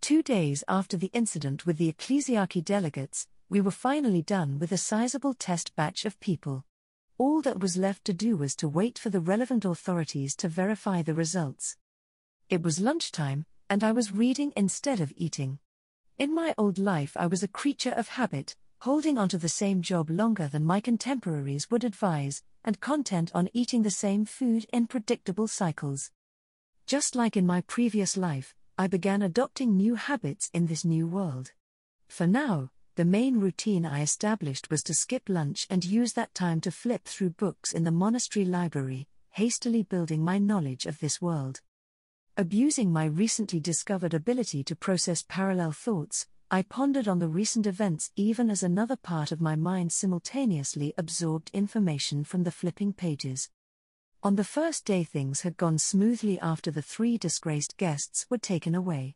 2 days after the incident with the ecclesiarchy delegates, we were finally done with a sizable test batch of people. All that was left to do was to wait for the relevant authorities to verify the results. It was lunchtime, and I was reading instead of eating. In my old life I was a creature of habit, holding onto the same job longer than my contemporaries would advise, and content on eating the same food in predictable cycles. Just like in my previous life, I began adopting new habits in this new world. For now, the main routine I established was to skip lunch and use that time to flip through books in the monastery library, hastily building my knowledge of this world. Abusing my recently discovered ability to process parallel thoughts, I pondered on the recent events even as another part of my mind simultaneously absorbed information from the flipping pages. On the first day things had gone smoothly after the 3 disgraced guests were taken away.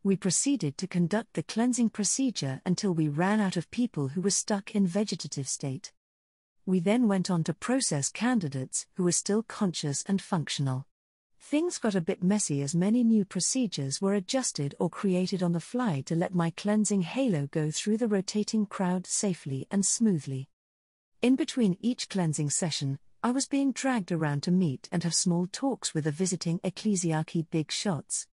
We proceeded to conduct the cleansing procedure until we ran out of people who were stuck in vegetative state. We then went on to process candidates who were still conscious and functional. Things got a bit messy as many new procedures were adjusted or created on the fly to let my cleansing halo go through the rotating crowd safely and smoothly. In between each cleansing session, I was being dragged around to meet and have small talks with the visiting ecclesiarchy big shots.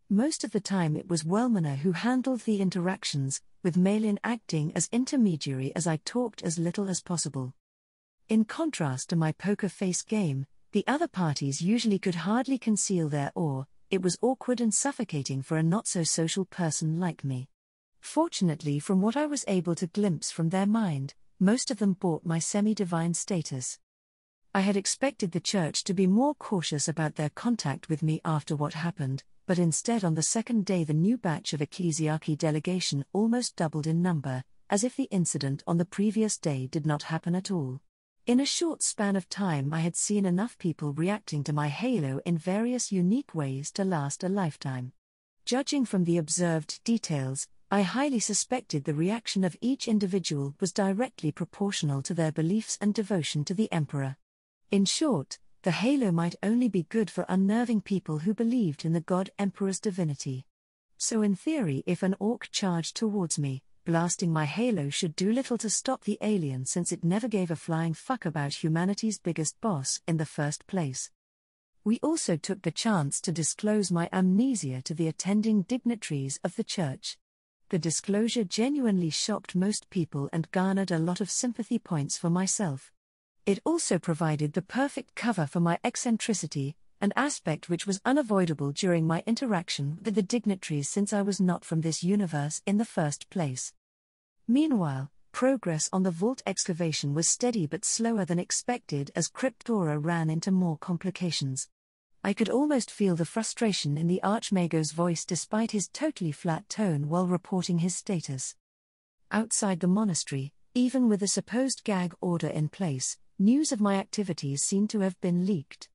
Most of the time it was Wellmanor who handled the interactions, with Malin acting as intermediary as I talked as little as possible. In contrast to my poker face game, the other parties usually could hardly conceal their awe. It was awkward and suffocating for a not-so-social person like me. Fortunately, from what I was able to glimpse from their mind, most of them bought my semi-divine status. I had expected the church to be more cautious about their contact with me after what happened, but instead on the second day the new batch of ecclesiarchy delegation almost doubled in number, as if the incident on the previous day did not happen at all. In a short span of time I had seen enough people reacting to my halo in various unique ways to last a lifetime. Judging from the observed details, I highly suspected the reaction of each individual was directly proportional to their beliefs and devotion to the Emperor. In short, the halo might only be good for unnerving people who believed in the God Emperor's divinity. So in theory, if an orc charged towards me, blasting my halo should do little to stop the alien, since it never gave a flying fuck about humanity's biggest boss in the first place. We also took the chance to disclose my amnesia to the attending dignitaries of the church. The disclosure genuinely shocked most people and garnered a lot of sympathy points for myself. It also provided the perfect cover for my eccentricity, an aspect which was unavoidable during my interaction with the dignitaries since I was not from this universe in the first place. Meanwhile, progress on the vault excavation was steady but slower than expected as Cryptora ran into more complications. I could almost feel the frustration in the Archmago's voice despite his totally flat tone while reporting his status. Outside the monastery, even with a supposed gag order in place, news of my activities seemed to have been leaked.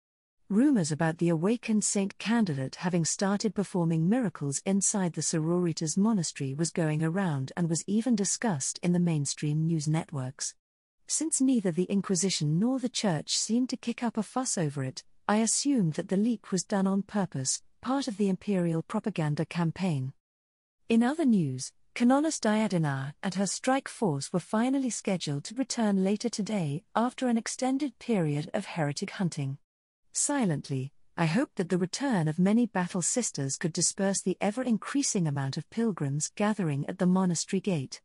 Rumors about the awakened saint candidate having started performing miracles inside the sororitas monastery was going around and was even discussed in the mainstream news networks. Since neither the Inquisition nor the Church seemed to kick up a fuss over it, I assumed that the leak was done on purpose, part of the imperial propaganda campaign. In other news, Canonis Diadina and her strike force were finally scheduled to return later today after an extended period of heretic hunting. Silently, I hoped that the return of many battle sisters could disperse the ever-increasing amount of pilgrims gathering at the monastery gate.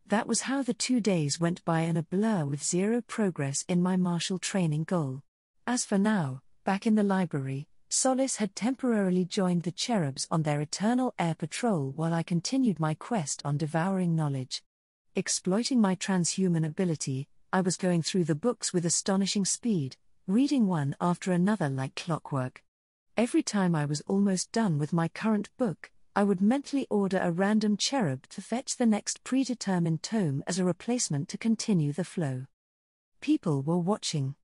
That was how the 2 days went by in a blur with zero progress in my martial training goal. As for now, back in the library, Solace had temporarily joined the cherubs on their eternal air patrol while I continued my quest on devouring knowledge. Exploiting my transhuman ability, I was going through the books with astonishing speed, reading one after another like clockwork. Every time I was almost done with my current book, I would mentally order a random cherub to fetch the next predetermined tome as a replacement to continue the flow. People were watching.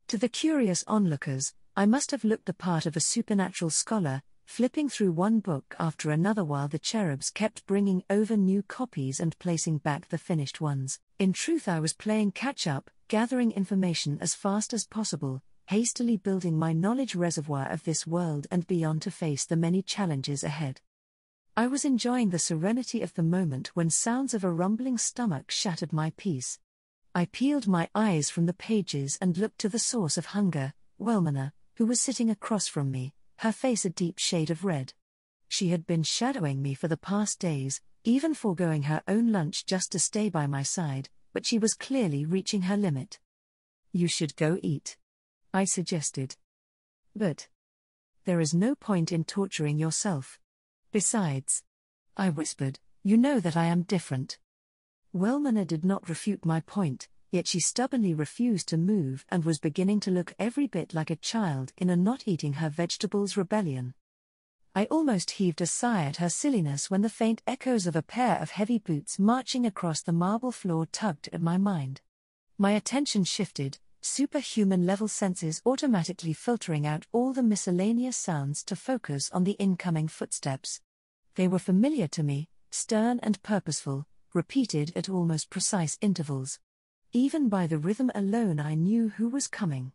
To the curious onlookers, I must have looked the part of a supernatural scholar, flipping through one book after another while the cherubs kept bringing over new copies and placing back the finished ones. In truth, I was playing catch-up, gathering information as fast as possible, hastily building my knowledge reservoir of this world and beyond to face the many challenges ahead. I was enjoying the serenity of the moment when sounds of a rumbling stomach shattered my peace. I peeled my eyes from the pages and looked to the source of hunger, Wellmanna, who was sitting across from me, her face a deep shade of red. She had been shadowing me for the past days, even foregoing her own lunch just to stay by my side, but she was clearly reaching her limit. "You should go eat," I suggested. "But there is no point in torturing yourself. Besides," I whispered, "you know that I am different." Wellmanna did not refute my point, yet she stubbornly refused to move and was beginning to look every bit like a child in a not eating her vegetables rebellion. I almost heaved a sigh at her silliness when the faint echoes of a pair of heavy boots marching across the marble floor tugged at my mind. My attention shifted, superhuman-level senses automatically filtering out all the miscellaneous sounds to focus on the incoming footsteps. They were familiar to me, stern and purposeful, repeated at almost precise intervals. Even by the rhythm alone I knew who was coming.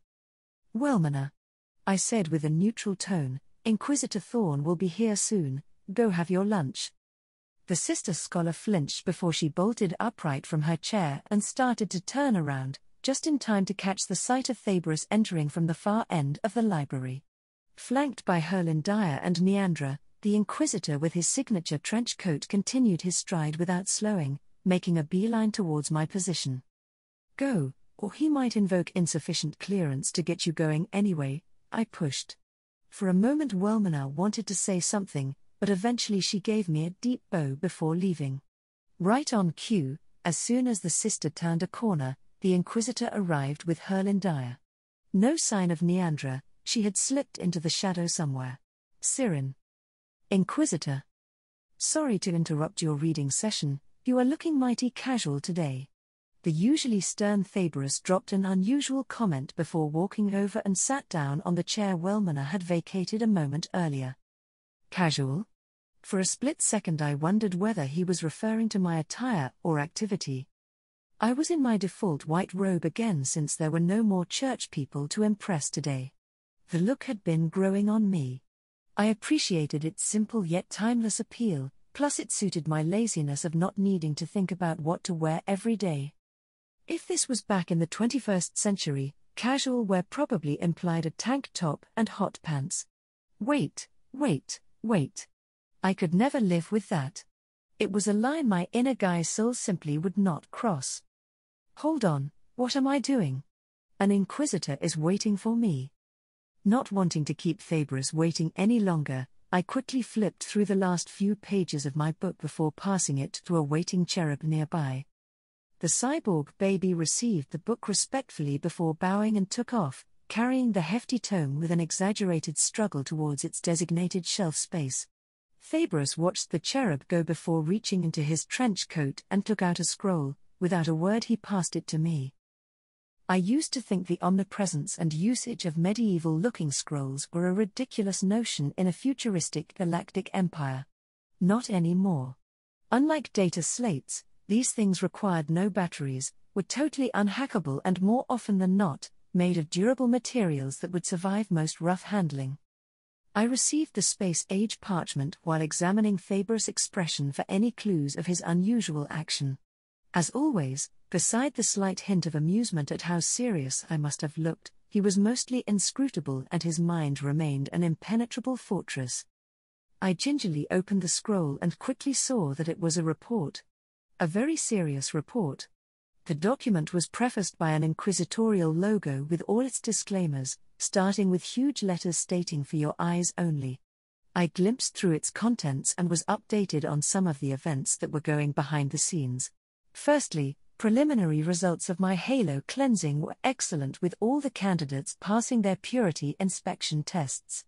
"Wellmanna," I said with a neutral tone, "Inquisitor Thorn will be here soon, go have your lunch." The sister scholar flinched before she bolted upright from her chair and started to turn around, just in time to catch the sight of Thabrus entering from the far end of the library. Flanked by Herlindia and Neandra, the Inquisitor with his signature trench coat continued his stride without slowing, making a beeline towards my position. "Go, or he might invoke insufficient clearance to get you going anyway," I pushed. For a moment Wellmanna wanted to say something, but eventually she gave me a deep bow before leaving. Right on cue, as soon as the sister turned a corner, the Inquisitor arrived with Herlindia. No sign of Neandra, she had slipped into the shadow somewhere. "SYRINE." "Inquisitor. Sorry to interrupt your reading session, you are looking mighty casual today." The usually stern Thabrus dropped an unusual comment before walking over and sat down on the chair Wellmanna had vacated a moment earlier. Casual? For a split second I wondered whether he was referring to my attire or activity. I was in my default white robe again since there were no more church people to impress today. The look had been growing on me. I appreciated its simple yet timeless appeal, plus it suited my laziness of not needing to think about what to wear every day. If this was back in the 21st century, casual wear probably implied a tank top and hot pants. Wait. I could never live with that. It was a line my inner guy soul simply would not cross. Hold on, what am I doing? An Inquisitor is waiting for me. Not wanting to keep Thabrus waiting any longer, I quickly flipped through the last few pages of my book before passing it to a waiting cherub nearby. The cyborg baby received the book respectfully before bowing and took off, carrying the hefty tome with an exaggerated struggle towards its designated shelf space. Thabrus watched the cherub go before reaching into his trench coat and took out a scroll. Without a word he passed it to me. I used to think the omnipresence and usage of medieval-looking scrolls were a ridiculous notion in a futuristic galactic empire. Not anymore. Unlike data slates, these things required no batteries, were totally unhackable and more often than not, made of durable materials that would survive most rough handling. I received the space-age parchment while examining Thabrus' expression for any clues of his unusual action. As always, beside the slight hint of amusement at how serious I must have looked, he was mostly inscrutable and his mind remained an impenetrable fortress. I gingerly opened the scroll and quickly saw that it was a report. A very serious report. The document was prefaced by an inquisitorial logo with all its disclaimers, starting with huge letters stating "for your eyes only." I glimpsed through its contents and was updated on some of the events that were going behind the scenes. Firstly, preliminary results of my Halo cleansing were excellent, with all the candidates passing their purity inspection tests.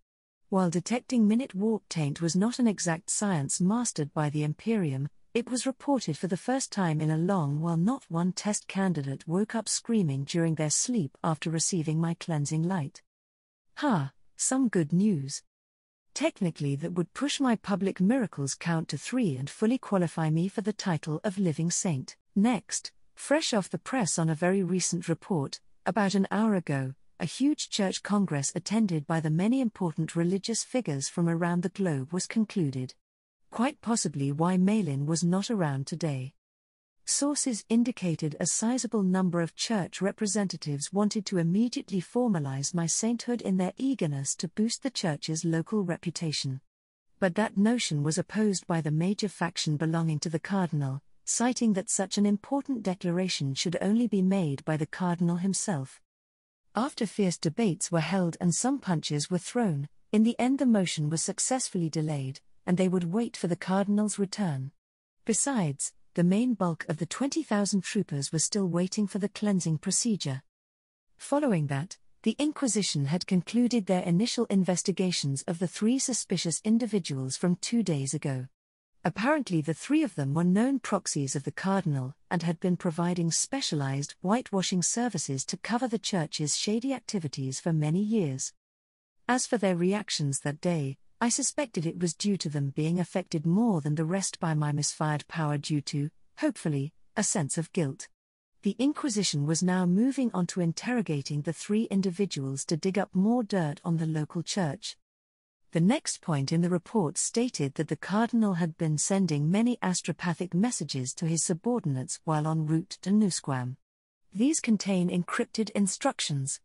While detecting minute warp taint was not an exact science mastered by the Imperium, it was reported for the first time in a long while not one test candidate woke up screaming during their sleep after receiving my cleansing light. Some good news. Technically that would push my public miracles count to 3 and fully qualify me for the title of Living Saint. Next, fresh off the press on a very recent report, about an hour ago, a huge church congress attended by the many important religious figures from around the globe was concluded. quite possibly why Malin was not around today. Sources indicated a sizable number of church representatives wanted to immediately formalize my sainthood in their eagerness to boost the church's local reputation. But that notion was opposed by the major faction belonging to the cardinal, citing that such an important declaration should only be made by the cardinal himself. After fierce debates were held and some punches were thrown, in the end the motion was successfully delayed, and they would wait for the cardinal's return. Besides, the main bulk of the 20,000 troopers were still waiting for the cleansing procedure. Following that, the Inquisition had concluded their initial investigations of the 3 suspicious individuals from 2 days ago. Apparently the 3 of them were known proxies of the cardinal and had been providing specialized whitewashing services to cover the church's shady activities for many years. As for their reactions that day, I suspected it was due to them being affected more than the rest by my misfired power due to, hopefully, a sense of guilt. The Inquisition was now moving on to interrogating the 3 individuals to dig up more dirt on the local church. The next point in the report stated that the cardinal had been sending many astropathic messages to his subordinates while en route to Nusquam. These contain encrypted instructions.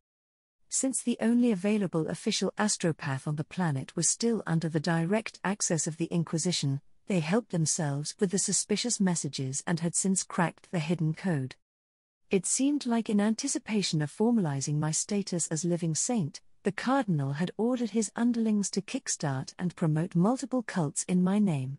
Since the only available official astropath on the planet was still under the direct access of the Inquisition, they helped themselves with the suspicious messages and had since cracked the hidden code. It seemed like in anticipation of formalizing my status as living saint, the cardinal had ordered his underlings to kickstart and promote multiple cults in my name.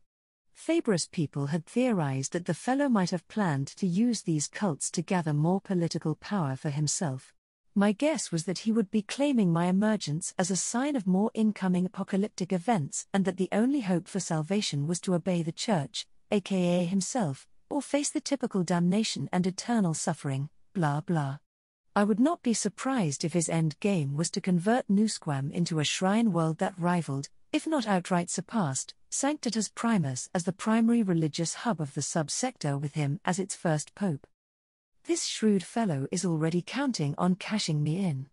Faberus people had theorized that the fellow might have planned to use these cults to gather more political power for himself. My guess was that he would be claiming my emergence as a sign of more incoming apocalyptic events and that the only hope for salvation was to obey the church, aka himself, or face the typical damnation and eternal suffering, blah blah. I would not be surprised if his end game was to convert Nusquam into a shrine world that rivaled, if not outright surpassed, Sanctitas Primus as the primary religious hub of the subsector with him as its first pope. This shrewd fellow is already counting on cashing me in.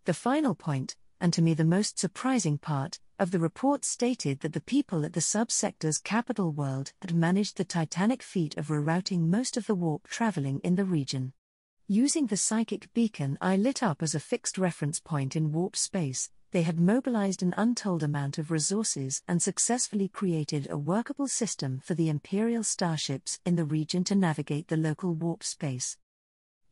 The final point, and to me the most surprising part, of the report stated that the people at the subsector's capital world had managed the titanic feat of rerouting most of the warp traveling in the region. Using the psychic beacon I lit up as a fixed reference point in warp space, they had mobilized an untold amount of resources and successfully created a workable system for the Imperial starships in the region to navigate the local warp space.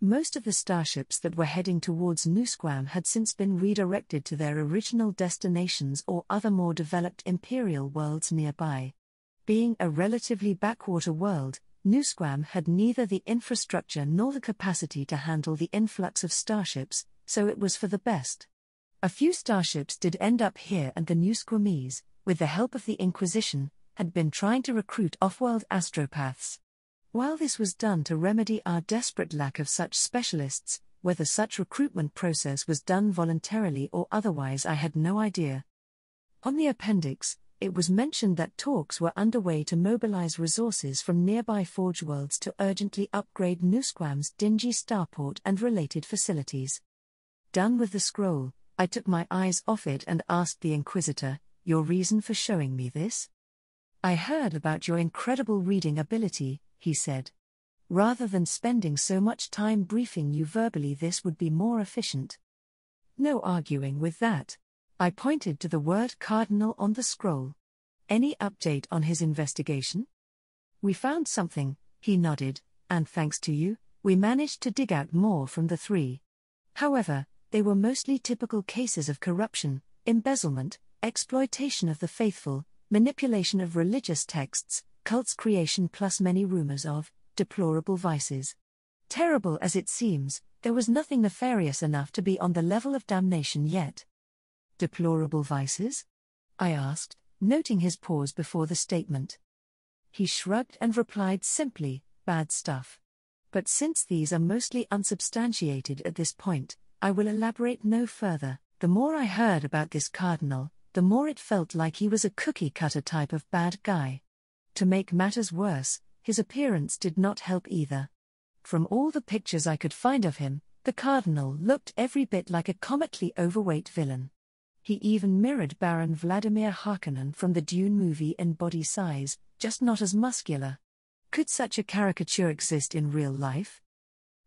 Most of the starships that were heading towards Nusquam had since been redirected to their original destinations or other more developed Imperial worlds nearby. Being a relatively backwater world, Nusquam had neither the infrastructure nor the capacity to handle the influx of starships, so it was for the best. A few starships did end up here, and the Nusquamese, with the help of the Inquisition, had been trying to recruit off-world astropaths. While this was done to remedy our desperate lack of such specialists, whether such recruitment process was done voluntarily or otherwise I had no idea. On the appendix, it was mentioned that talks were underway to mobilize resources from nearby Forge worlds to urgently upgrade Nusquam's dingy starport and related facilities. Done with the scroll, I took my eyes off it and asked the Inquisitor, "Your reason for showing me this?" "I heard about your incredible reading ability," he said. "Rather than spending so much time briefing you verbally, this would be more efficient." No arguing with that. I pointed to the word cardinal on the scroll. "Any update on his investigation?" "We found something," he nodded, "and thanks to you, we managed to dig out more from the 3. However, they were mostly typical cases of corruption, embezzlement, exploitation of the faithful, manipulation of religious texts, cults creation, plus many rumors of deplorable vices. Terrible as it seems, there was nothing nefarious enough to be on the level of damnation yet." "Deplorable vices?" I asked, noting his pause before the statement. He shrugged and replied simply, "Bad stuff. But since these are mostly unsubstantiated at this point, I will elaborate no further. The more I heard about this cardinal, the more it felt like he was a cookie-cutter type of bad guy. To make matters worse, his appearance did not help either. From all the pictures I could find of him, the cardinal looked every bit like a comically overweight villain. He even mirrored Baron Vladimir Harkonnen from the Dune movie in body size, just not as muscular. Could such a caricature exist in real life?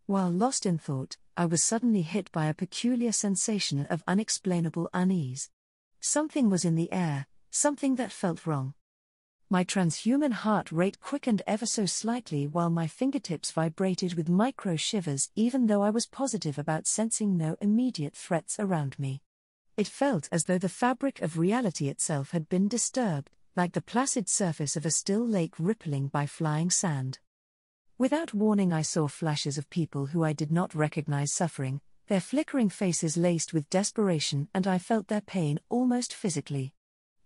While lost in thought, I was suddenly hit by a peculiar sensation of unexplainable unease. Something was in the air, something that felt wrong. My transhuman heart rate quickened ever so slightly while my fingertips vibrated with micro shivers, even though I was positive about sensing no immediate threats around me. It felt as though the fabric of reality itself had been disturbed, like the placid surface of a still lake rippling by flying sand. Without warning, I saw flashes of people who I did not recognize suffering, their flickering faces laced with desperation, and I felt their pain almost physically.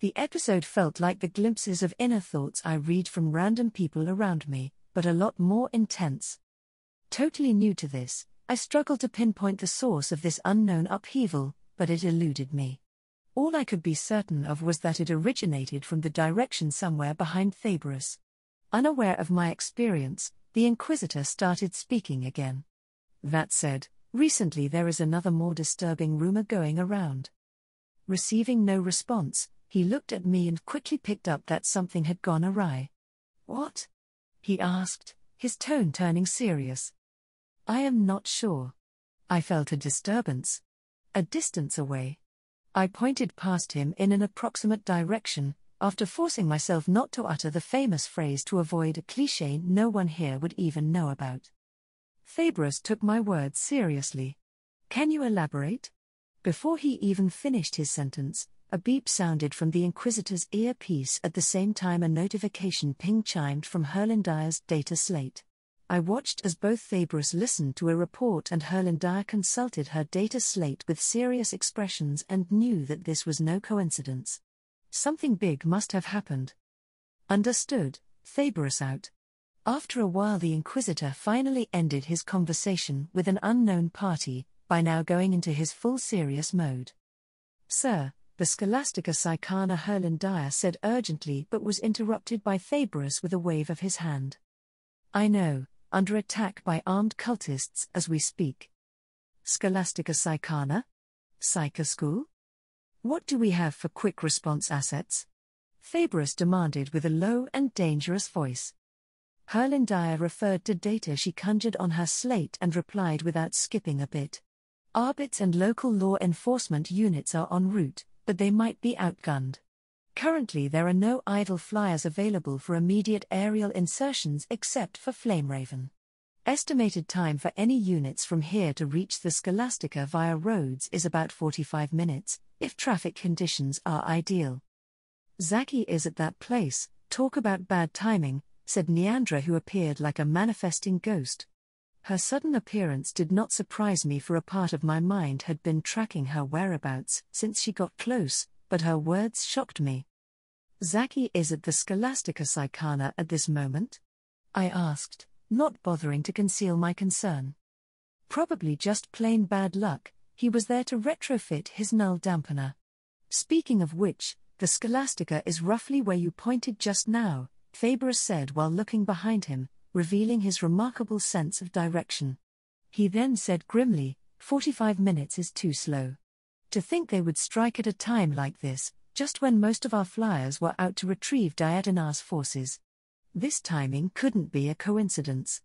The episode felt like the glimpses of inner thoughts I read from random people around me, but a lot more intense. Totally new to this, I struggled to pinpoint the source of this unknown upheaval, but it eluded me. All I could be certain of was that it originated from the direction somewhere behind Thabrus. Unaware of my experience, the Inquisitor started speaking again. That said, recently there is another more disturbing rumor going around. Receiving no response, he looked at me and quickly picked up that something had gone awry. "What?" he asked, his tone turning serious. "I am not sure." I felt a disturbance. A distance away. I pointed past him in an approximate direction, after forcing myself not to utter the famous phrase to avoid a cliché no one here would even know about. Thabrus took my words seriously. "Can you elaborate?" Before he even finished his sentence, a beep sounded from the Inquisitor's earpiece. At the same time, a notification ping chimed from Herlindire's data slate. I watched as both Thabrus listened to a report and Herlindire consulted her data slate with serious expressions and knew that this was no coincidence. Something big must have happened. "Understood, Thabrus out." After a while, the Inquisitor finally ended his conversation with an unknown party, by now going into his full serious mode. "Sir, the Scholastica Psychana," Herlindire said urgently, but was interrupted by Thabrus with a wave of his hand. "I know, under attack by armed cultists as we speak." "Scholastica Psychana? Psycha School? What do we have for quick response assets?" Thabrus demanded with a low and dangerous voice. Herlindire referred to data she conjured on her slate and replied without skipping a bit. "Arbits and local law enforcement units are en route, but they might be outgunned. Currently there are no idle flyers available for immediate aerial insertions except for Flameraven. Estimated time for any units from here to reach the Scholastica via roads is about 45 minutes, if traffic conditions are ideal." "Zaki is at that place, talk about bad timing," said Neandra, who appeared like a manifesting ghost. Her sudden appearance did not surprise me, for a part of my mind had been tracking her whereabouts since she got close, but her words shocked me. "Zaki is at the Scholastica Psychana at this moment?" I asked, not bothering to conceal my concern. "Probably just plain bad luck, he was there to retrofit his null dampener. Speaking of which, the Scholastica is roughly where you pointed just now," Thabrus said while looking behind him, revealing his remarkable sense of direction. He then said grimly, 45 minutes is too slow. To think they would strike at a time like this, just when most of our flyers were out to retrieve Diadana's forces. This timing couldn't be a coincidence."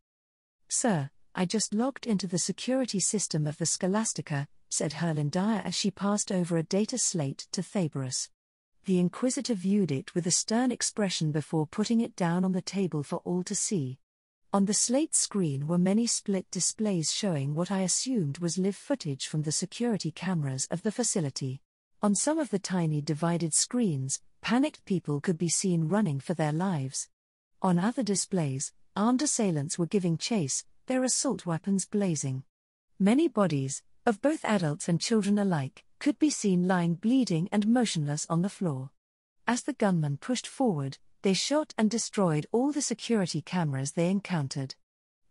"Sir, I just logged into the security system of the Scholastica," said Herlindire as she passed over a data slate to Thabrus. The Inquisitor viewed it with a stern expression before putting it down on the table for all to see. On the slate screen were many split displays showing what I assumed was live footage from the security cameras of the facility. On some of the tiny divided screens, panicked people could be seen running for their lives. On other displays, armed assailants were giving chase, their assault weapons blazing. Many bodies, of both adults and children alike, could be seen lying bleeding and motionless on the floor. As the gunmen pushed forward, they shot and destroyed all the security cameras they encountered.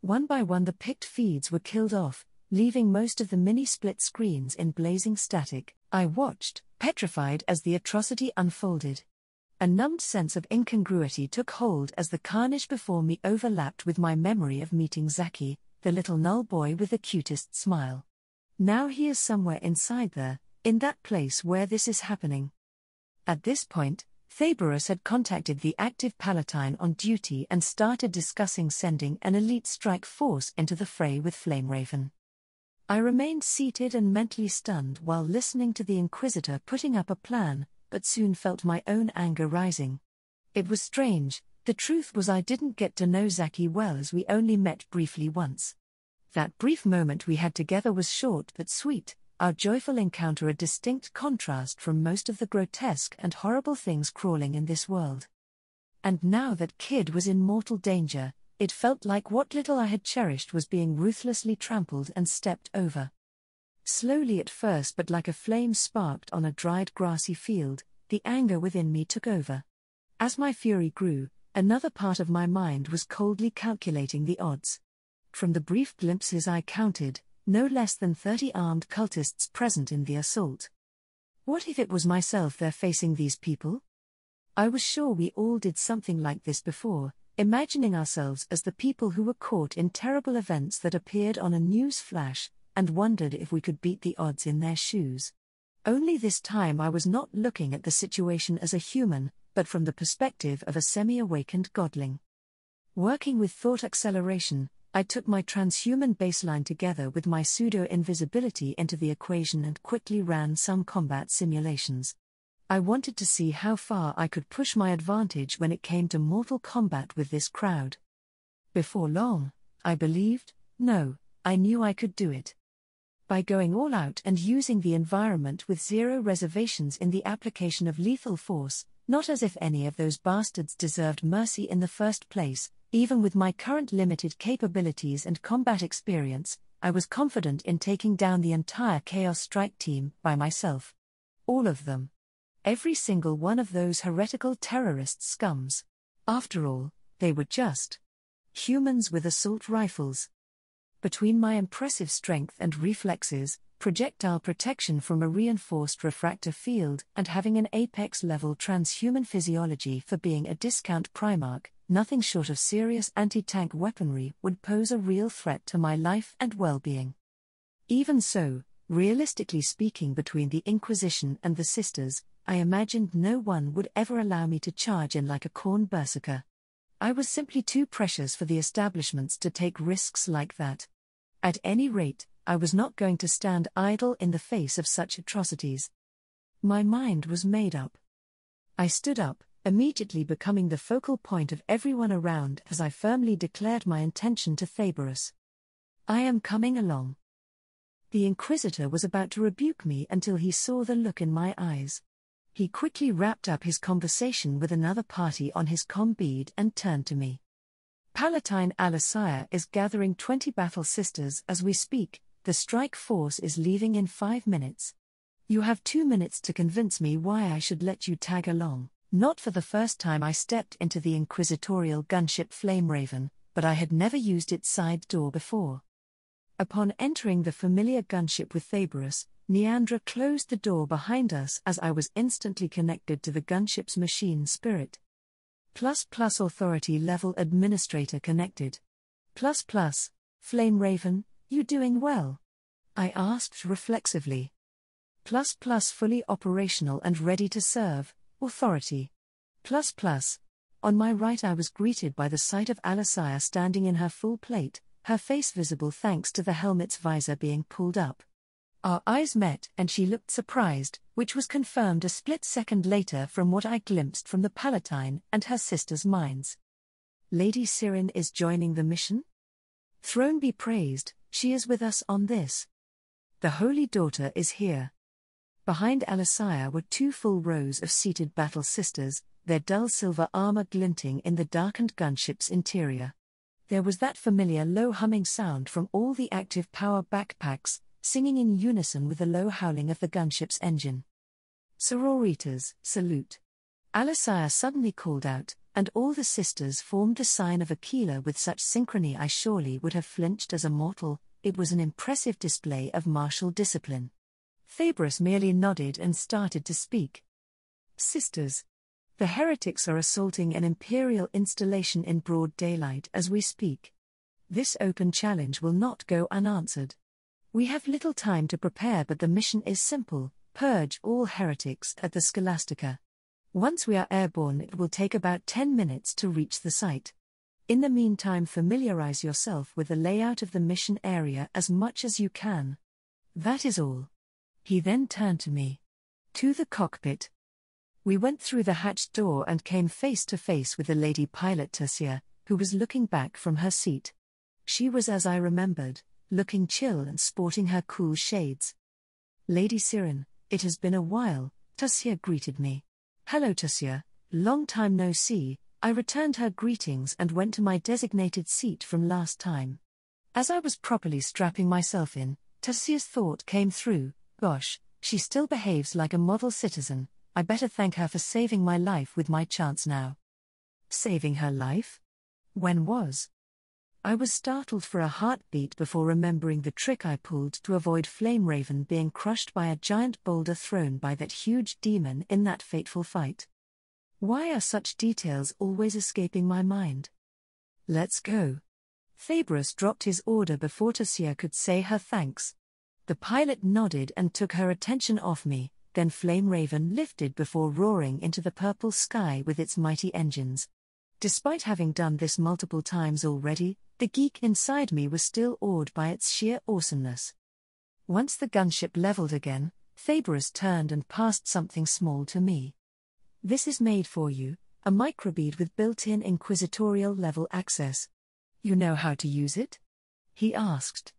One by one the picked feeds were killed off, leaving most of the mini-split screens in blazing static. I watched, petrified as the atrocity unfolded. A numbed sense of incongruity took hold as the carnage before me overlapped with my memory of meeting Zaki, the little null boy with the cutest smile. Now he is somewhere inside there, In that place where this is happening. At this point, Thaberus had contacted the active Palatine on duty and started discussing sending an elite strike force into the fray with Flameraven. I remained seated and mentally stunned while listening to the Inquisitor putting up a plan, but soon felt my own anger rising. It was strange. The truth was I didn't get to know Zaki well, as we only met briefly once. That brief moment we had together was short but sweet, our joyful encounter a distinct contrast from most of the grotesque and horrible things crawling in this world. And now that Kid was in mortal danger, it felt like what little I had cherished was being ruthlessly trampled and stepped over. Slowly at first, but like a flame sparked on a dried grassy field, the anger within me took over. As my fury grew, another part of my mind was coldly calculating the odds. From the brief glimpses I counted, no less than 30 armed cultists present in the assault. What if it was myself there facing these people? I was sure we all did something like this before, imagining ourselves as the people who were caught in terrible events that appeared on a news flash, and wondered if we could beat the odds in their shoes. Only this time I was not looking at the situation as a human, but from the perspective of a semi-awakened godling. Working with thought acceleration, I took my transhuman baseline together with my pseudo-invisibility into the equation and quickly ran some combat simulations. I wanted to see how far I could push my advantage when it came to mortal combat with this crowd. Before long, I believed, no, I knew I could do it. By going all out and using the environment with zero reservations in the application of lethal force, not as if any of those bastards deserved mercy in the first place. Even with my current limited capabilities and combat experience, I was confident in taking down the entire Chaos Strike team by myself. All of them. Every single one of those heretical terrorist scums. After all, they were just humans with assault rifles. Between my impressive strength and reflexes, projectile protection from a reinforced refractor field, and having an apex-level transhuman physiology for being a discount Primarch, nothing short of serious anti-tank weaponry would pose a real threat to my life and well-being. Even so, realistically speaking, between the Inquisition and the Sisters, I imagined no one would ever allow me to charge in like a corn berserker. I was simply too precious for the establishments to take risks like that. At any rate, I was not going to stand idle in the face of such atrocities. My mind was made up. I stood up, immediately becoming the focal point of everyone around as I firmly declared my intention to Thaberus. I am coming along. The Inquisitor was about to rebuke me until he saw the look in my eyes. He quickly wrapped up his conversation with another party on his comm bead and turned to me. Palatine Alysia is gathering 20 battle sisters as we speak. The strike force is leaving in 5 minutes. You have 2 minutes to convince me why I should let you tag along. Not for the first time I stepped into the inquisitorial gunship Flameraven, but I had never used its side door before. Upon entering the familiar gunship with Thaberus, Neandra closed the door behind us as I was instantly connected to the gunship's machine spirit. ++ authority level administrator connected. ++ Flameraven, you doing well? I asked reflexively. ++ fully operational and ready to serve, authority. ++. On my right I was greeted by the sight of Alysia standing in her full plate, her face visible thanks to the helmet's visor being pulled up. Our eyes met and she looked surprised, which was confirmed a split second later from what I glimpsed from the Palatine and her sisters' minds. Lady SYRINE is joining the mission? Throne be praised, she is with us on this. The Holy Daughter is here. Behind Alysia were 2 full rows of seated battle sisters, their dull silver armor glinting in the darkened gunship's interior. There was that familiar low humming sound from all the active power backpacks, singing in unison with the low howling of the gunship's engine. Sororitas, salute. Alysia suddenly called out, and all the sisters formed the sign of Aquila with such synchrony I surely would have flinched as a mortal. It was an impressive display of martial discipline. Thaberus merely nodded and started to speak. Sisters. The heretics are assaulting an imperial installation in broad daylight as we speak. This open challenge will not go unanswered. We have little time to prepare, but the mission is simple: Purge all heretics at the Scholastica. Once we are airborne, it will take about 10 minutes to reach the site. In the meantime, familiarize yourself with the layout of the mission area as much as you can. That is all." He then turned to me. "To the cockpit." We went through the hatched door and came face to face with the lady pilot Tercia, who was looking back from her seat. She was as I remembered, looking chill and sporting her cool shades. "Lady SYRINE, it has been a while," Tercia greeted me. "Hello Tercia, long time no see," I returned her greetings and went to my designated seat from last time. As I was properly strapping myself in, Tercia's thought came through, "Gosh, she still behaves like a model citizen, I better thank her for saving my life with my chance now." Saving her life? When was? I was startled for a heartbeat before remembering the trick I pulled to avoid Flame Raven being crushed by a giant boulder thrown by that huge demon in that fateful fight. Why are such details always escaping my mind? "Let's go." Fabrus dropped his order before Tercia could say her thanks. The pilot nodded and took her attention off me, then Flame Raven lifted before roaring into the purple sky with its mighty engines. Despite having done this multiple times already, the geek inside me was still awed by its sheer awesomeness. Once the gunship leveled again, Fabrus turned and passed something small to me. "This is made for you, a microbead with built-in inquisitorial level access. You know how to use it?" he asked.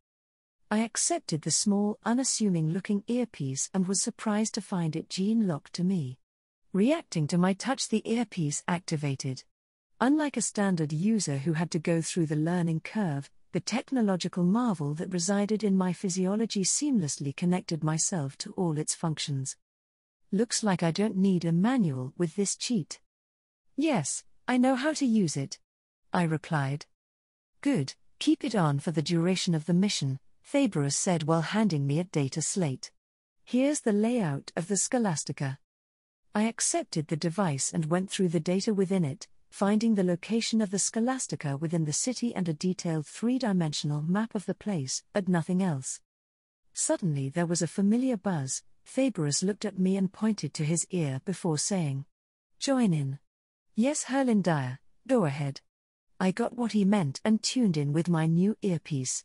I accepted the small, unassuming-looking earpiece and was surprised to find it gene-locked to me. Reacting to my touch, the earpiece activated. Unlike a standard user who had to go through the learning curve, the technological marvel that resided in my physiology seamlessly connected myself to all its functions. "Looks like I don't need a manual with this cheat." "Yes, I know how to use it," I replied. "Good, keep it on for the duration of the mission," Fabrus said while handing me a data slate. "Here's the layout of the Scholastica." I accepted the device and went through the data within it, finding the location of the Scholastica within the city and a detailed three-dimensional map of the place, but nothing else. Suddenly there was a familiar buzz. Fabrus looked at me and pointed to his ear before saying, "Join in." "Yes Herlindire, go ahead." I got what he meant and tuned in with my new earpiece.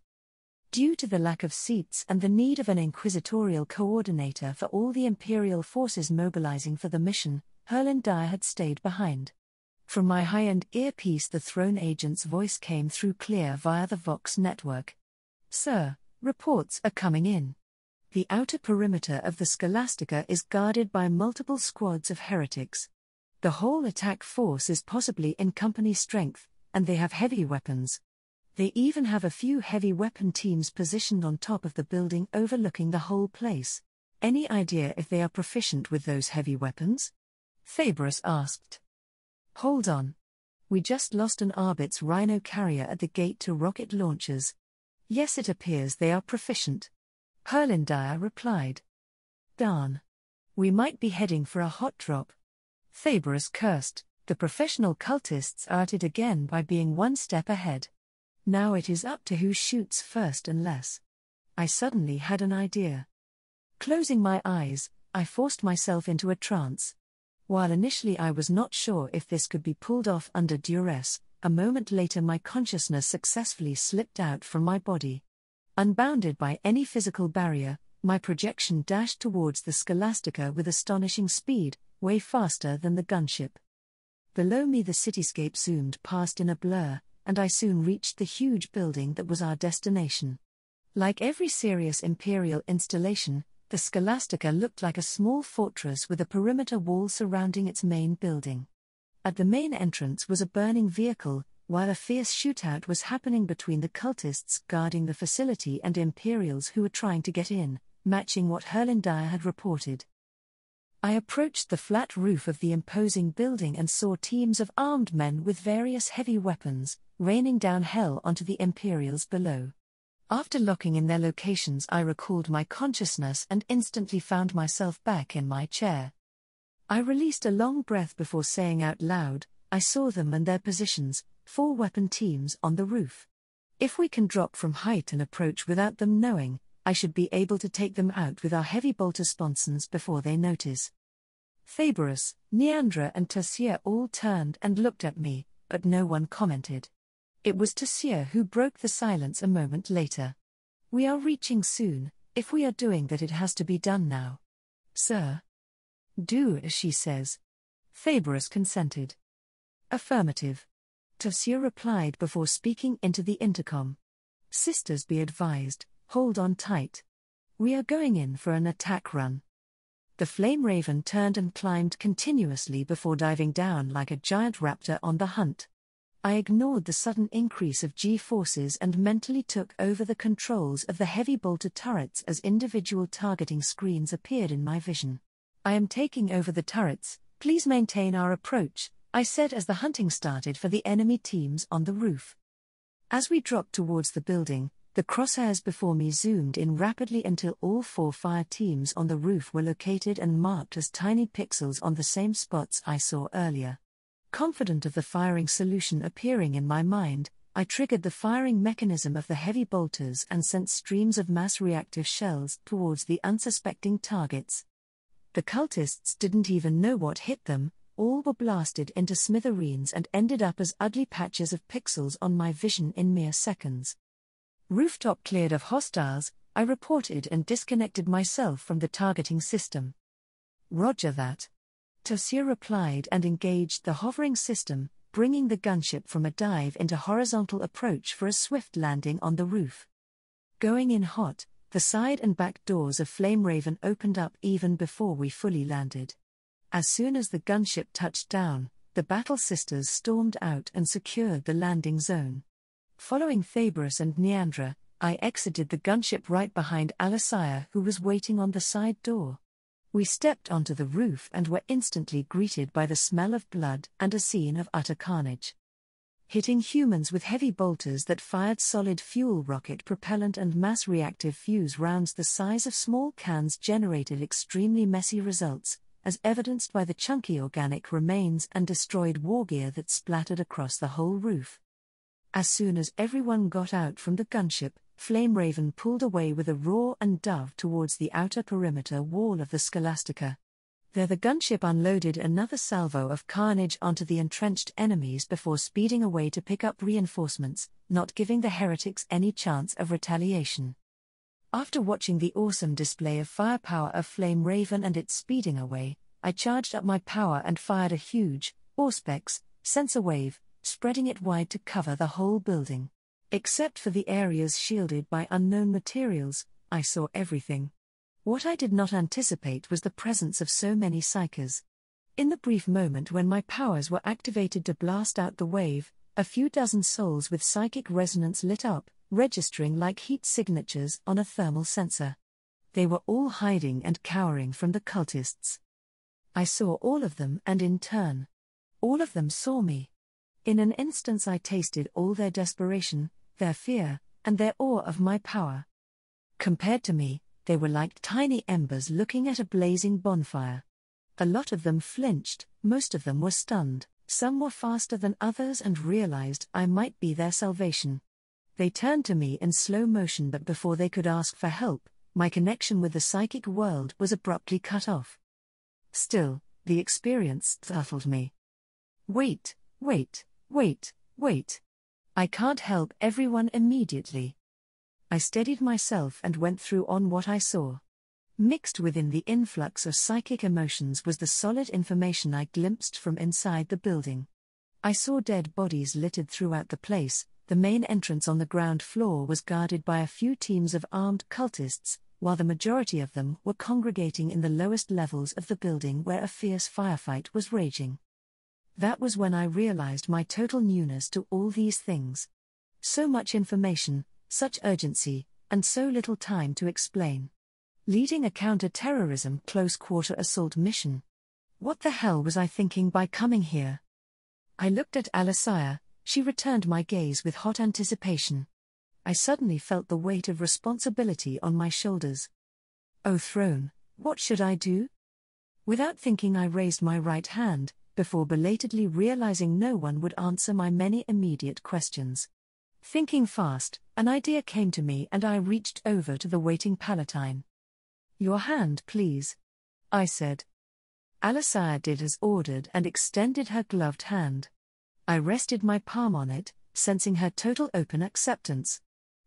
Due to the lack of seats and the need of an inquisitorial coordinator for all the Imperial forces mobilizing for the mission, Herlindire had stayed behind. From my high-end earpiece, the throne agent's voice came through clear via the Vox network. "Sir, reports are coming in. The outer perimeter of the Scholastica is guarded by multiple squads of heretics. The whole attack force is possibly in company strength, and they have heavy weapons. They even have a few heavy weapon teams positioned on top of the building overlooking the whole place. Any idea if they are proficient with those heavy weapons?" Fabrus asked. "Hold on. We just lost an Arbit's Rhino carrier at the gate to rocket launchers. Yes, it appears they are proficient," Herlindire replied. "Darn. We might be heading for a hot drop." Fabrus cursed. The professional cultists are at it again by being one step ahead. Now it is up to who shoots first unless. I suddenly had an idea. Closing my eyes, I forced myself into a trance. While initially I was not sure if this could be pulled off under duress, a moment later my consciousness successfully slipped out from my body. Unbounded by any physical barrier, my projection dashed towards the Scholastica with astonishing speed, way faster than the gunship. Below me the cityscape zoomed past in a blur, and I soon reached the huge building that was our destination. Like every serious Imperial installation, the Scholastica looked like a small fortress with a perimeter wall surrounding its main building. At the main entrance was a burning vehicle, while a fierce shootout was happening between the cultists guarding the facility and Imperials who were trying to get in, matching what Herlindire had reported. I approached the flat roof of the imposing building and saw teams of armed men with various heavy weapons, raining down hell onto the Imperials below. After locking in their locations, I recalled my consciousness and instantly found myself back in my chair. I released a long breath before saying out loud, "I saw them and their positions, 4 weapon teams on the roof. If we can drop from height and approach without them knowing, I should be able to take them out with our heavy bolter sponsons before they notice. Faberus, Neandra and Tassier all turned and looked at me, but no one commented. It was Tassier who broke the silence a moment later. "We are reaching soon. If we are doing that, it has to be done now." "Sir?" "Do as she says." Faberus consented. "Affirmative," Tassier replied before speaking into the intercom. "Sisters, be advised, hold on tight. We are going in for an attack run." The flame raven turned and climbed continuously before diving down like a giant raptor on the hunt. I ignored the sudden increase of G-forces and mentally took over the controls of the heavy bolter turrets as individual targeting screens appeared in my vision. "I am taking over the turrets, please maintain our approach," I said as the hunting started for the enemy teams on the roof. As we dropped towards the building, the crosshairs before me zoomed in rapidly until all 4 fire teams on the roof were located and marked as tiny pixels on the same spots I saw earlier. Confident of the firing solution appearing in my mind, I triggered the firing mechanism of the heavy bolters and sent streams of mass reactive shells towards the unsuspecting targets. The cultists didn't even know what hit them, all were blasted into smithereens and ended up as ugly patches of pixels on my vision in mere seconds. "Rooftop cleared of hostiles," I reported and disconnected myself from the targeting system. "Roger that." Tassier replied and engaged the hovering system, bringing the gunship from a dive into horizontal approach for a swift landing on the roof. Going in hot, the side and back doors of Flame Raven opened up even before we fully landed. As soon as the gunship touched down, the battle sisters stormed out and secured the landing zone. Following Faberus and Neandra, I exited the gunship right behind Alysire, who was waiting on the side door. We stepped onto the roof and were instantly greeted by the smell of blood and a scene of utter carnage. Hitting humans with heavy bolters that fired solid fuel rocket propellant and mass reactive fuse rounds the size of small cans generated extremely messy results, as evidenced by the chunky organic remains and destroyed wargear that splattered across the whole roof. As soon as everyone got out from the gunship, Flame Raven pulled away with a roar and dove towards the outer perimeter wall of the Scholastica. There the gunship unloaded another salvo of carnage onto the entrenched enemies before speeding away to pick up reinforcements, not giving the heretics any chance of retaliation. After watching the awesome display of firepower of Flame Raven and its speeding away, I charged up my power and fired a huge, Auspex, sensor wave, spreading it wide to cover the whole building. Except for the areas shielded by unknown materials, I saw everything. What I did not anticipate was the presence of so many psychers. In the brief moment when my powers were activated to blast out the wave, a few dozen souls with psychic resonance lit up, registering like heat signatures on a thermal sensor. They were all hiding and cowering from the cultists. I saw all of them, and in turn, all of them saw me. In an instant I tasted all their desperation, their fear, and their awe of my power. Compared to me, they were like tiny embers looking at a blazing bonfire. A lot of them flinched, most of them were stunned, some were faster than others and realized I might be their salvation. They turned to me in slow motion, but before they could ask for help, my connection with the psychic world was abruptly cut off. Still, the experience startled me. Wait. I can't help everyone immediately. I steadied myself and went through on what I saw. Mixed within the influx of psychic emotions was the solid information I glimpsed from inside the building. I saw dead bodies littered throughout the place. The main entrance on the ground floor was guarded by a few teams of armed cultists, while the majority of them were congregating in the lowest levels of the building where a fierce firefight was raging. That was when I realized my total newness to all these things. So much information, such urgency, and so little time to explain. Leading a counter-terrorism close-quarter assault mission. What the hell was I thinking by coming here? I looked at Alysire. She returned my gaze with hot anticipation. I suddenly felt the weight of responsibility on my shoulders. Oh throne, what should I do? Without thinking I raised my right hand, before belatedly realizing no one would answer my many immediate questions. Thinking fast, an idea came to me and I reached over to the waiting Palatine. "Your hand, please," I said. Alysia did as ordered and extended her gloved hand. I rested my palm on it, sensing her total open acceptance.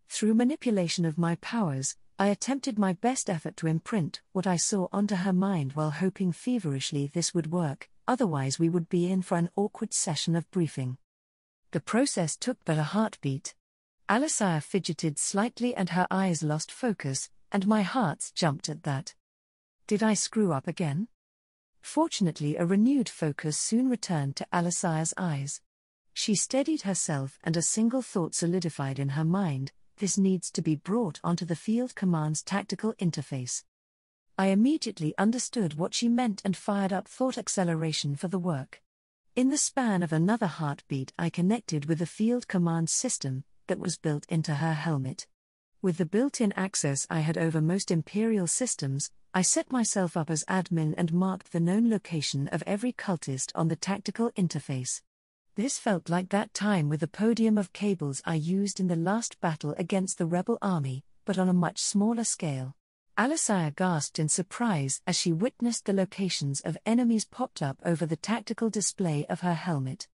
Through manipulation of my powers, I attempted my best effort to imprint what I saw onto her mind while hoping feverishly this would work, otherwise we would be in for an awkward session of briefing. The process took but a heartbeat. Alysia fidgeted slightly and her eyes lost focus, and my heart jumped at that. Did I screw up again? Fortunately, a renewed focus soon returned to Alysia's eyes. She steadied herself and a single thought solidified in her mind: this needs to be brought onto the Field Command's tactical interface. I immediately understood what she meant and fired up thought acceleration for the work. In the span of another heartbeat, I connected with the Field Command system that was built into her helmet. With the built-in access I had over most Imperial systems, I set myself up as admin and marked the known location of every cultist on the tactical interface. This felt like that time with the podium of cables I used in the last battle against the rebel army, but on a much smaller scale. Alysia gasped in surprise as she witnessed the locations of enemies popped up over the tactical display of her helmet.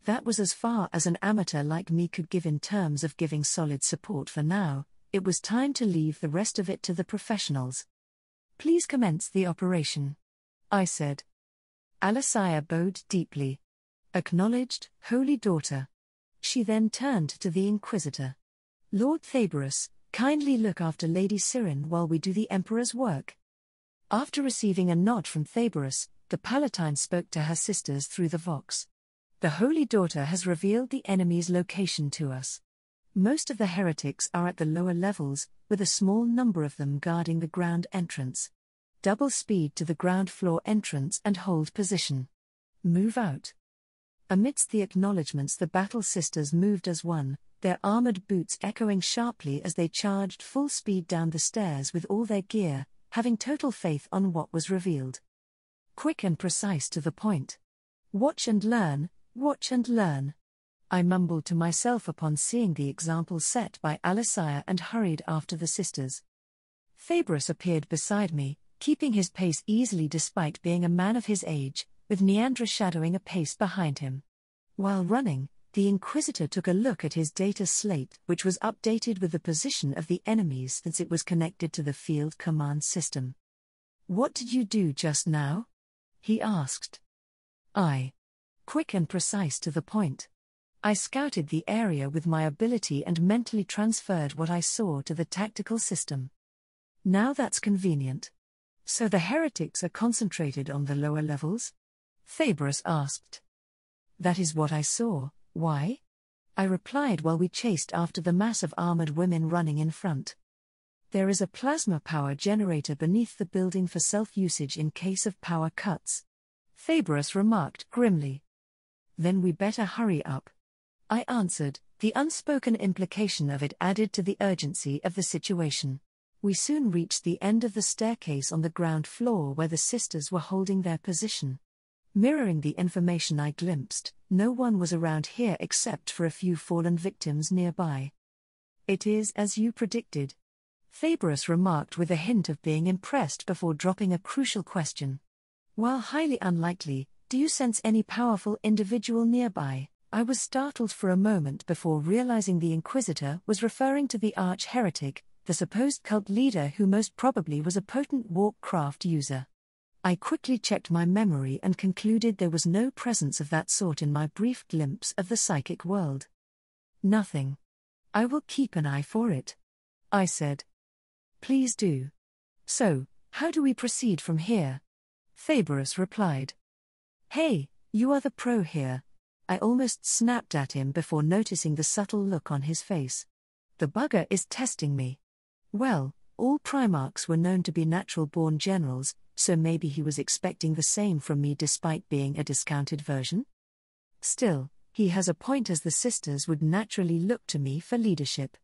That was as far as an amateur like me could give in terms of giving solid support for now. It was time to leave the rest of it to the professionals. "Please commence the operation," I said. Alysia bowed deeply. "Acknowledged, Holy Daughter." She then turned to the Inquisitor. "Lord Thaberus, kindly look after Lady SYRINE while we do the Emperor's work." After receiving a nod from Thaberus, the Palatine spoke to her sisters through the Vox. "The Holy Daughter has revealed the enemy's location to us. Most of the heretics are at the lower levels, with a small number of them guarding the ground entrance. Double speed to the ground floor entrance and hold position. Move out." Amidst the acknowledgements, the battle sisters moved as one, their armored boots echoing sharply as they charged full speed down the stairs with all their gear, having total faith on what was revealed. Quick and precise to the point. Watch and learn, watch and learn. I mumbled to myself upon seeing the example set by Alysia and hurried after the sisters. Thaberus appeared beside me, keeping his pace easily despite being a man of his age, with Neandra shadowing a pace behind him. While running, the Inquisitor took a look at his data slate, which was updated with the position of the enemies since it was connected to the Field Command system. "What did you do just now?" he asked. Quick and precise to the point. I scouted the area with my ability and mentally transferred what I saw to the tactical system. "Now that's convenient. So the heretics are concentrated on the lower levels?" Thaberus asked. "That is what I saw. Why?" I replied while we chased after the mass of armored women running in front. "There is a plasma power generator beneath the building for self-usage in case of power cuts," Thaberus remarked grimly. "Then we better hurry up," I answered, the unspoken implication of it added to the urgency of the situation. We soon reached the end of the staircase on the ground floor where the sisters were holding their position. Mirroring the information I glimpsed, no one was around here except for a few fallen victims nearby. "It is as you predicted," Thaberus remarked with a hint of being impressed before dropping a crucial question. "While highly unlikely, do you sense any powerful individual nearby?" I was startled for a moment before realizing the Inquisitor was referring to the arch-heretic, the supposed cult leader who most probably was a potent warcraft user. I quickly checked my memory and concluded there was no presence of that sort in my brief glimpse of the psychic world. "Nothing. I will keep an eye for it," I said. "Please do. So, how do we proceed from here?" Thaberus replied. "Hey, you are the pro here." I almost snapped at him before noticing the subtle look on his face. The bugger is testing me. Well, all Primarchs were known to be natural-born generals, so maybe he was expecting the same from me despite being a discounted version? Still, he has a point, as the sisters would naturally look to me for leadership.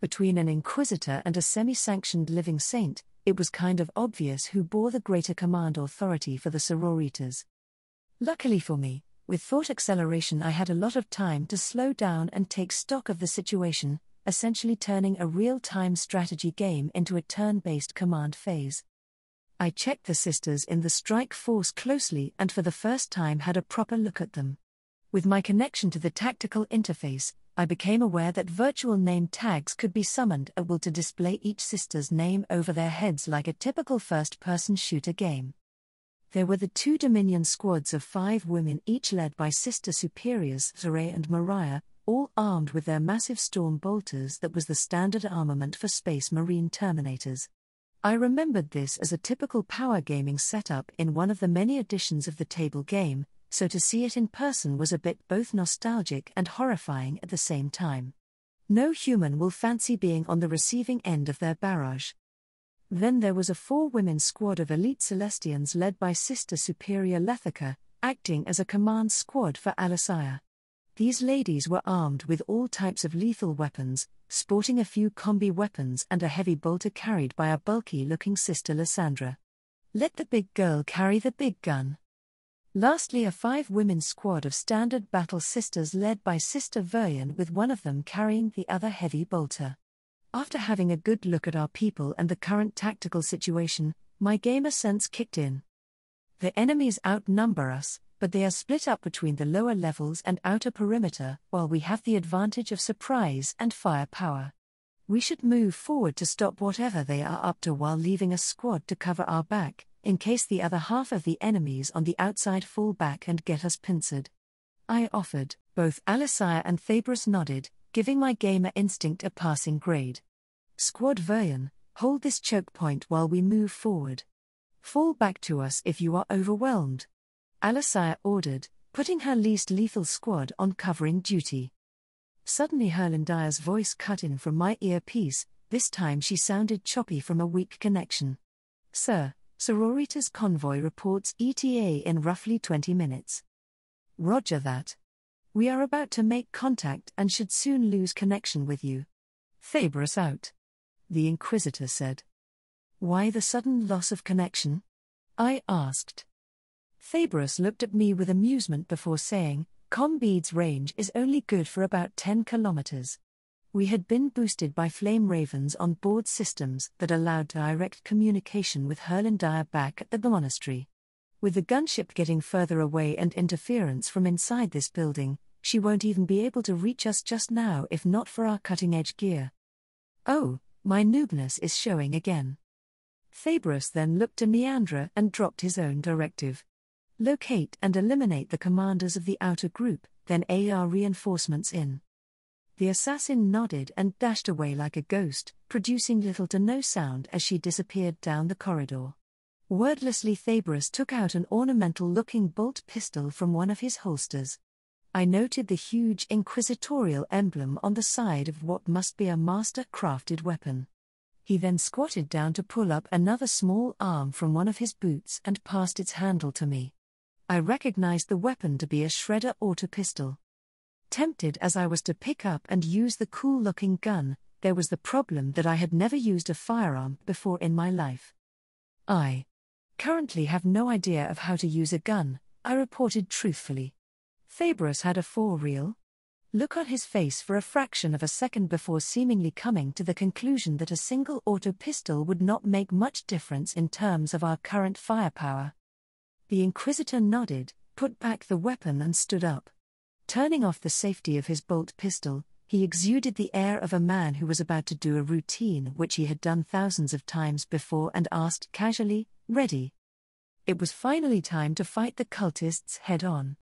Between an Inquisitor and a semi-sanctioned living saint, it was kind of obvious who bore the greater command authority for the sororitas. Luckily for me, With thought acceleration, I had a lot of time to slow down and take stock of the situation, essentially turning a real-time strategy game into a turn-based command phase. I checked the sisters in the strike force closely and for the first time had a proper look at them. With my connection to the tactical interface, I became aware that virtual name tags could be summoned at will to display each sister's name over their heads like a typical first-person shooter game. There were the 2 Dominion squads of 5 women, each led by sister superiors SYRINE and Mariah, all armed with their massive storm bolters that was the standard armament for Space Marine Terminators. I remembered this as a typical power gaming setup in one of the many editions of the table game, so to see it in person was a bit both nostalgic and horrifying at the same time. No human will fancy being on the receiving end of their barrage. Then there was a 4-women squad of elite Celestians led by Sister Superior Lethica, acting as a command squad for Alisaya. These ladies were armed with all types of lethal weapons, sporting a few combi weapons and a heavy bolter carried by a bulky-looking Sister Lysandra. Let the big girl carry the big gun. Lastly, a 5-women squad of standard battle sisters led by Sister Virion, with one of them carrying the other heavy bolter. After having a good look at our people and the current tactical situation, my gamer sense kicked in. The enemies outnumber us, but they are split up between the lower levels and outer perimeter, while we have the advantage of surprise and firepower. We should move forward to stop whatever they are up to while leaving a squad to cover our back, in case the other half of the enemies on the outside fall back and get us pincered. I offered. Both Alisaya and Thabros nodded, giving my gamer instinct a passing grade. Squad Virion, hold this choke point while we move forward. Fall back to us if you are overwhelmed. Alisaya ordered, putting her least lethal squad on covering duty. Suddenly Herlindire's voice cut in from my earpiece, this time she sounded choppy from a weak connection. Sir, Sororitas convoy reports ETA in roughly 20 minutes. Roger that. We are about to make contact and should soon lose connection with you. Thabros out. The Inquisitor said. Why the sudden loss of connection? I asked. Thabros looked at me with amusement before saying, Combead's range is only good for about 10 kilometers. We had been boosted by flame ravens on board systems that allowed direct communication with Herlindire back at the monastery. With the gunship getting further away and interference from inside this building, she won't even be able to reach us just now if not for our cutting-edge gear. Oh, my noobness is showing again. Thabros then looked to Neandra and dropped his own directive. Locate and eliminate the commanders of the outer group, then AR reinforcements in. The assassin nodded and dashed away like a ghost, producing little to no sound as she disappeared down the corridor. Wordlessly, Thabros took out an ornamental-looking bolt pistol from one of his holsters. I noted the huge inquisitorial emblem on the side of what must be a master-crafted weapon. He then squatted down to pull up another small arm from one of his boots and passed its handle to me. I recognized the weapon to be a shredder auto pistol. Tempted as I was to pick up and use the cool-looking gun, there was the problem that I had never used a firearm before in my life. I currently have no idea of how to use a gun, I reported truthfully. Thabros had a for-real look on his face for a fraction of a second before seemingly coming to the conclusion that a single auto pistol would not make much difference in terms of our current firepower. The Inquisitor nodded, put back the weapon and stood up. Turning off the safety of his bolt pistol, he exuded the air of a man who was about to do a routine which he had done thousands of times before and asked casually, "Ready?" It was finally time to fight the cultists head-on.